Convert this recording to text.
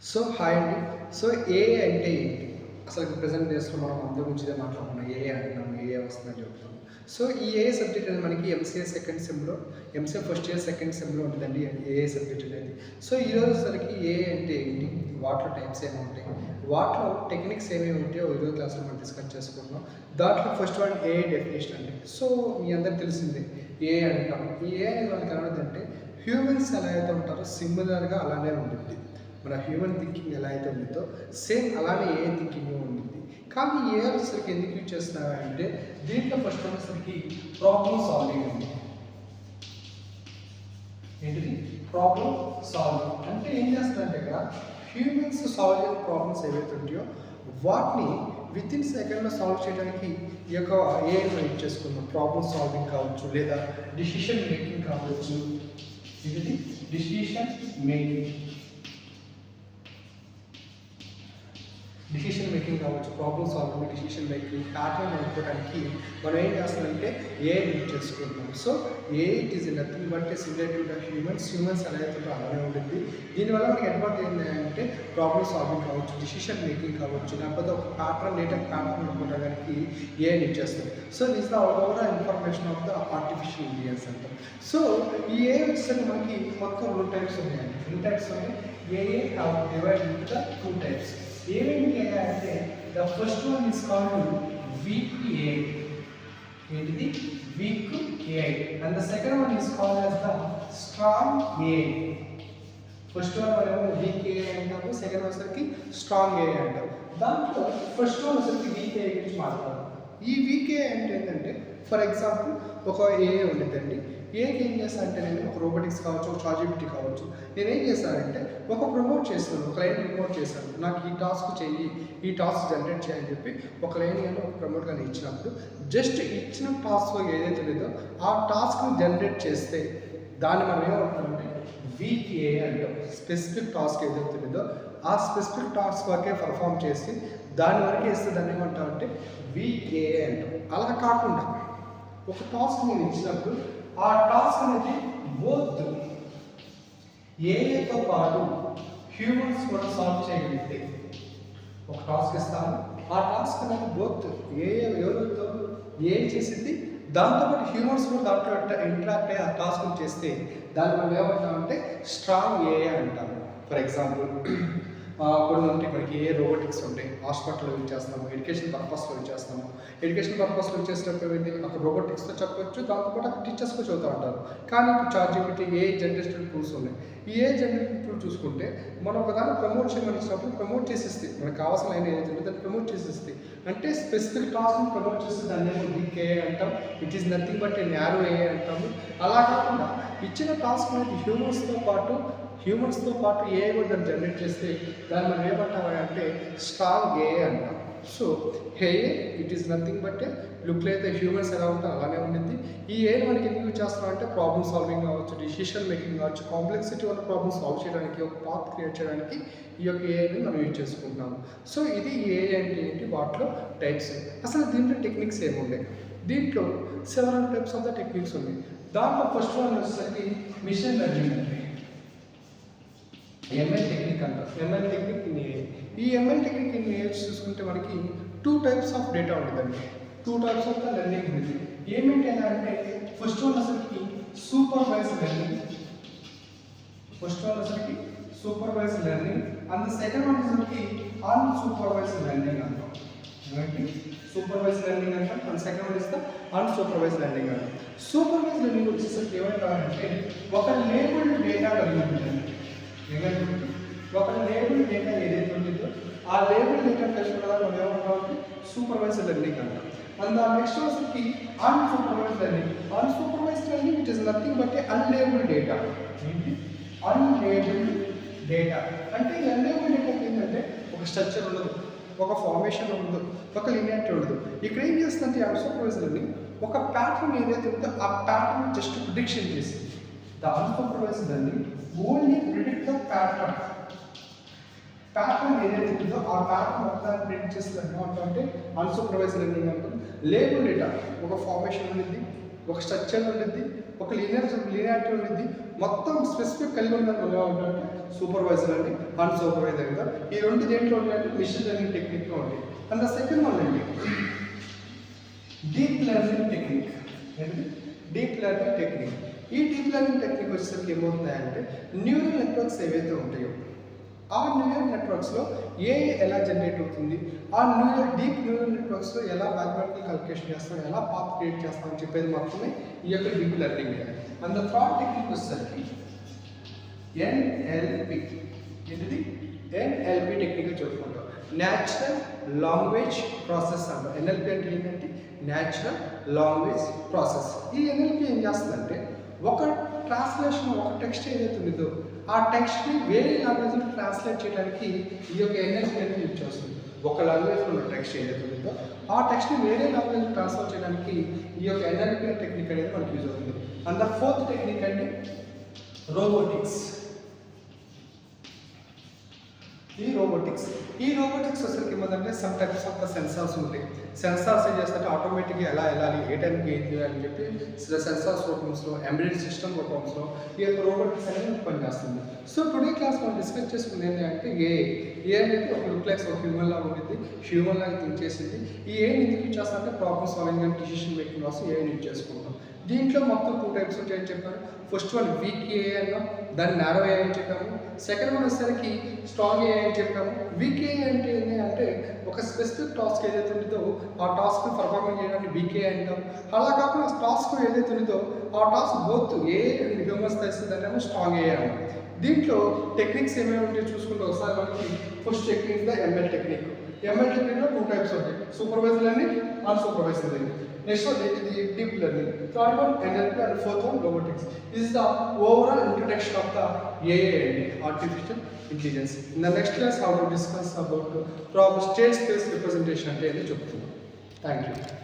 So hi అండి. So AI అంటే ఏంటి? అసలు ప్రెజెంట్ డేస్‌లో మనం అందరి గురించిదే మాట్లాడుకున్నాం. ఏఐ అంటున్నాం, ఏఐ వస్తుందని చెప్తున్నాం. సో ఈ ఏఐ సబ్జెక్ట్ అనేది మనకి ఎంసీఏ సెకండ్ సెమ్‌లో, ఎంసీఏ ఫస్ట్ ఇయర్ సెకండ్ సెమ్‌లో ఉంటుందండి ఏఐ సబ్జెక్ట్ అనేది. సో ఈరోజు సరికి ఏఐ అంటే ఏంటి? వాటిలో టైప్స్ ఏమి ఉంటాయి? వాటిలో టెక్నిక్స్ ఏమేమి ఉంటాయో ఈరోజు క్లాస్‌లో మనం డిస్కస్ చేసుకుంటున్నాం. దాంట్లో ఫస్ట్ వన్ ఏఐ డెఫినిషన్ అండి. సో మీ అందరికి తెలిసిందే ఏఐ అంటాం. ఈ ఏఐ అనేది మనకి ఎలా ఉంటుందంటే హ్యూమన్స్ ఎలా అయితే ఉంటారో సిమిలర్‌గా అలానే ఉంటుంది. మన హ్యూమన్ థింకింగ్ ఎలా అయితే ఉంటుందో సేమ్ అలానే ఏ థింకింగ్ ఉంటుంది. కానీ ఏ వచ్చేసరికి ఎందుకు యూజ్ చేస్తున్నారంటే దీంట్లో ఫస్ట్ వచ్చేసరికి ప్రాబ్లమ్ సాల్వింగ్ అండి. ఏంటిది ప్రాబ్లమ్ సాల్వింగ్ అంటే ఏం చేస్తారంటే ఇక్కడ హ్యూమన్స్ సాల్వ్ చేసే ప్రాబ్లమ్స్ ఏవైతే ఉంటాయో వాటిని విత్ ఇన్ సెకండ్లో సాల్వ్ చేయడానికి ఈ యొక్క ఏఐని యూజ్ చేసుకుందాం. ప్రాబ్లమ్ సాల్వింగ్ కావచ్చు, లేదా డిసిషన్ మేకింగ్ కావచ్చు. ఇది డిసిషన్ మేకింగ్, డిసిషన్ మేకింగ్ కావచ్చు, problem solving, decision making pattern అనుకోవడానికి మనం ఏం చేస్తామంటే ఏఐ యూజ్ చేసుకుంటాం. So AI it is nothing but similar to the humans ఎలా అయితే అలానే ఉంటుంది. దీనివల్ల మనకి అడ్వాంటేజ్ ఏంటంటే ప్రాబ్లమ్ సాల్వింగ్ కావచ్చు, డిసిషన్ మేకింగ్ కావచ్చు, లేకపోతే ఒక ప్యాటర్న్ లేటర్ ప్యాటర్న్ అనుకోవడానికి ఏఐ యూజ్ చేస్తుంది. So this the overall information of the artificial intelligence అంటాం. సో ఈ ఏఐ వచ్చేసరికి మనకి మొత్తం 2 టైప్స్ ఉన్నాయండి. 2 టైప్స్ ఉన్నాయి. AI have divide into the 2 types. ఏమేంటి అంటే the first one is called weak AI. ఏంటిది weak AI. And the second one is called as the strong AI. First one మనము వీక్ ఏఐ అంటాము, second వచ్చేసరికి strong AI అంటాం. దాంట్లో first one వచ్చేసరికి weak AI గురించి మాట్లాడదాం. ఈ వీక్ ఏఐ అంటే ఏంటంటే ఫర్ ఎగ్జాంపుల్ ఒక ఏఐ ఉంటుందండి. ఏఐకి ఏం చేస్తానంటే నేను ఒక రోబోటిక్స్ కావచ్చు, ఒక చార్జిబిలిటీ కావచ్చు, నేనేం చేశానంటే ఒక ప్రమోట్ చేస్తాను, ఒక లైన్ ప్రమోట్ చేశాను, నాకు ఈ టాస్క్ చెయ్యి, ఈ టాస్క్ జనరేట్ చేయని చెప్పి ఒక లైన్ కానీ ఒక ప్రమోట్ కానీ ఇచ్చినప్పుడు జస్ట్ ఇచ్చిన టాస్క్ ఏదైతే లేదో ఆ టాస్క్ని జనరేట్ చేస్తే దాన్ని మనం ఏమంటామంటే వీక్ ఏఐ అంటాం. స్పెసిఫిక్ టాస్క్ ఏదైతే లేదో ఆ స్పెసిఫిక్ టాస్క్ వరకే పర్ఫామ్ చేసి దాని వరకే ఇస్తే దాన్ని ఏమంటామంటే వీక్ ఏఐ అంటాం. అలా కాకుండా ఒక టాస్క్ నేను ఇచ్చినప్పుడు ఆ టాస్క్ అనేది బోత్ ఏఐతో పాటు హ్యూమన్స్ కూడా సాల్వ్ చేయగలిగితే ఒక టాస్క్ ఇస్తాను, ఆ టాస్క్ అనేది బోత్ ఎవరితో ఏఐ చేసింది దాంతోపాటు హ్యూమన్స్ కూడా దాంట్లో ఇంటరాక్ట్ అయ్యి ఆ టాస్క్ చేస్తే దాన్ని మనం ఏమంటామంటే స్ట్రాంగ్ ఏఐ అంటాము. ఫర్ ఎగ్జాంపుల్ కొన్ని ఉంటాయి మనకి ఏ రోబోటిక్స్ ఉంటాయి, హాస్పిటల్లో యూజ్ చేస్తున్నాము, ఎడ్యుకేషన్ పర్పస్లో యూజ్ చేస్తున్నాము. ఎడ్యుకేషన్ పర్పస్లో యూజ్ చేసేటప్పుడు ఏంటి అక్కడ రోబోటిక్స్తో చెప్పొచ్చు, దాంతోపాటు అక్కడ టీచర్స్ కూడా చదువుతూ ఉంటారు. కానీ ఇప్పుడు చార్జిబిలిటీ ఏ జనరేషన్ టూల్స్ ఉన్నాయి. ఈ ఏ జనరేషన్ టూల్ చూసుకుంటే మనం ఒకదాన్ని ప్రమోట్ చేయమని ఇచ్చినప్పుడు ప్రమోట్ చేసేస్తాయి, మనకు కావాల్సిన లైన్ ఏదైతే ఉందో దాన్ని ప్రమోట్ చేసేస్తాయి. అంటే స్పెసిఫిక్ టాస్క్ని ప్రమోట్ చేస్తే దాన్ని ఏమో వీక్ ఏఐ అంటాం. It is nothing but A narrow AI అంటాము. అలా కాకుండా ఇచ్చిన టాస్క్ అనేది హ్యూమన్స్తో పాటు ఏఐ కూడా దాన్ని జనరేట్ చేస్తే దాన్ని మనం ఏమంటామంటే స్ట్రాంగ్ ఏఐ అంటాం. So AI it is nothing but look like the humans ఎలా ఉంటారో అలానే ఉంటుంది. ఈ ఏఐ మనకి ఎందుకు యూజ్ చేస్తామంటే ప్రాబ్లమ్ సాల్వింగ్ కావచ్చు, డిసిషన్ మేకింగ్ కావచ్చు, కాంప్లెక్సిటీ ఉన్న ప్రాబ్లమ్ సాల్వ్ చేయడానికి, ఒక పాత్ క్రియేట్ చేయడానికి ఈ యొక్క ఏఐని మనం యూజ్ చేసుకుంటున్నాము. సో ఇది ఏఐ అంటే ఏంటి, వాటిలో టైప్స్. అసలు దీంట్లో టెక్నిక్స్ ఏమున్నాయి? దీంట్లో several types of the techniques ఉన్నాయి. దాంట్లో ఫస్ట్ వన్ వచ్చేసరికి మిషన్ లెర్నింగ్ అంటే ఎంఎల్ టెక్నిక్ అంటారు. ML technique in AI. ఈ ఎంఎల్ టెక్నిక్ ఇన్ ఏఐ చూసుకుంటే మనకి 2 టైప్స్ ఆఫ్ డేటా ఉంటుందండి. 2 టైప్స్ ఆఫ్ ద లెర్నింగ్ ఉంది. ఏమిటి అంటే ఫస్ట్ వన్ వచ్చేసరికి supervised learning. Supervised learning and the second one వచ్చేసరికి అన్సూపర్వైజ్డ్ లెర్నింగ్ అంటాం. సూపర్వైజ్డ్ లెర్నింగ్ అంటాం and second one is the unsupervised learning అంటాం. సూపర్వైజ్డ్ లెర్నింగ్ వచ్చేసరికి ఏమంటారంటే ఒక లేబుల్డ్ డేటా కలిగి ఉంటుంది. ఒక లేబుల్ డేటా ఏదైతే ఉంటుందో ఆ లేబుల్ డేటా కలిసి మనం ఏమంటామంటే సూపర్వైజ్డ్ లెర్నింగ్ అంటాం. అండ్ ఆ నెక్స్ట్ వచ్చేసరికి unsupervised learning. Unsupervised learning it is nothing but unlabelled data. ఏంటి అన్లేబుల్డ్ డేటా అంటే ఈ అన్లేబుల్డ్ డేటా ఏంటంటే ఒక స్ట్రక్చర్ ఉండదు, ఒక ఫార్మేషన్ ఉండదు, ఒక లినియారిటీ ఉండదు. ఇక్కడ ఏం చేస్తుందంటే అన్సూపర్వైజ్డ్ లెర్నింగ్ ఒక ప్యాటర్న్ ఏదైతే ఉందో ఆ ప్యాటర్న్ జస్ట్ ప్రిడిక్షన్ చేసి the unsupervised learning only predict the pattern ఏదైతే ఉంటుందో ఆ ప్యాటర్న్ మొత్తాన్ని ప్రిడిక్ట్ చేస్తుంది అంటే అన్సూపర్వైజ్డ్ లెర్నింగ్ అంటాం. లేబుల్ డేటా ఒక ఫార్మేషన్ ఉంటుంది, ఒక స్ట్రక్చర్ ఉంటుంది, ఒక లీనియారిటీ ఉంటుంది. మొత్తం స్పెసిఫిక్ కలిగి ఉన్న అంటే సూపర్వైజర్ అండి, అన్సూపర్వైజర్గా. ఈ రెండు దేంట్లో ఉంటాయంటే మిషన్ లెర్నింగ్ టెక్నిక్లో ఉంటాయి. అండ్ ద సెకండ్ వన్ అండి డీప్ లెర్నింగ్ టెక్నిక్. ఏంటి డీప్ లెర్నింగ్ టెక్నిక్? ఈ డీప్ లెర్నింగ్ టెక్నిక్ వచ్చేసరికి ఏమవుతున్నాయంటే న్యూరల్ నెట్వర్క్స్ ఏవైతే ఉంటాయో ఆ న్యూరల్ నెట్వర్క్స్లో ఎలా జనరేట్ అవుతుంది, ఆ డీప్ న్యూరల్ నెట్వర్క్స్లో ఎలా మ్యాథమెటికల్ క్యాలిక్యులేషన్ చేస్తాం, ఎలా పాత్ క్రియేట్ చేస్తాం అని చెప్పేది మాత్రమే ఈ యొక్క deep learning. And the third technique వచ్చేసరికి ఎన్ఎల్పి. ఏంటిది? ఎన్ఎల్పి టెక్నిక్ చెప్పుకుంటాం. న్యాచురల్ లాంగ్వేజ్ ప్రాసెస్ అంటాం. ఎన్ఎల్పి అంటే ఏంటంటే న్యాచురల్ లాంగ్వేజ్ ప్రాసెస్. ఈ ఎన్ఎల్పి ఏం చేస్తుందంటే ఒక ట్రాన్స్లేషన్, ఒక టెక్స్ట్ ఏదైతే ఉందో ఆ టెక్స్ట్ని వేరే లాంగ్వేజ్లో ట్రాన్స్లేట్ చేయడానికి ఈ యొక్క ఎన్ఎల్పి అనేది యూజ్ చేస్తుంది. ఒక లాంగ్వేజ్లో ఉన్న టెక్స్ట్ ఏదైతే ఉందో ఆ టెక్స్ట్ని వేరే లాంగ్వేజ్లో ట్రాన్స్ఫర్ చేయడానికి ఈ యొక్క ఎన్ఎల్పి టెక్నిక్ అనేది మనకు యూజ్ అవుతుంది. అండ్ ద ఫోర్త్ టెక్నిక్ అంటే రోబోటిక్స్. ఈ రోబోటిక్స్ వచ్చరికి ఏమంటే some types of the sensors ఉంటాయి. సెన్సార్స్ ఏం చేస్తారంటే ఆటోమేటిక్గా ఎలా వెళ్ళాలి, ఏ టైంకి ఏం చేయాలి అని చెప్పి సెన్సార్స్ ప్రోగ్రామ్స్లో, ఎంబెడెడ్ సిస్టమ్ ప్రోగ్రామ్స్లో ఈ యొక్క రోబోటిక్స్ అనేది పనిచేస్తుంది. సో టుడే క్లాస్ మనం డిస్కస్ చేసుకుంది ఏంటంటే ఏ అనేది ఒక లుక్ లైక్స్ ఒక హ్యూమన్ లాగా ఉంటుంది, హ్యూమన్ లాగా థింక్ చేసింది. ఈ ఏని ఎందుకు యూజ్ చేస్తారంటే problem solving and decision making కోసం ఏని యూజ్ చేసుకుంటాం. దీంట్లో మొత్తం 2 టైప్స్ ఉంటాయని చెప్పాను. ఫస్ట్ వన్ వీక్ ఏఐ అన్నాం, దాన్ని నారో ఏఐ అని చెప్పాము. సెకండ్ వన్ వచ్చేసరికి స్ట్రాంగ్ ఏఐ అని చెప్పాము. వీక్ ఏఐ అంటే ఏంటి అంటే ఒక స్పెసిఫిక్ టాస్క్ ఏదైతే ఉంటుందో ఆ టాస్క్ని పర్ఫార్మ్ చేయడానికి వీక్ ఏఐ అంటాం. అలా కాకుండా టాస్క్ ఏదైతే ఉంటుందో ఆ task both AI and humans తెస్తుందంటే స్ట్రాంగ్ ఏఐ అంటాం. దీంట్లో టెక్నిక్స్ ఏమేమి ఉంటాయో చూసుకుంటే ఒకసారి మనకి first technique the ML technique. ML టెక్నిక్లో 2 టైప్స్ ఉంటాయి, supervised learning, unsupervised learning. Next one is the deep learning. Third one NLP and fourth one robotics. This is the overall introduction of the AI and artificial intelligence. In the next class, how to discuss about state space representation. Thank you.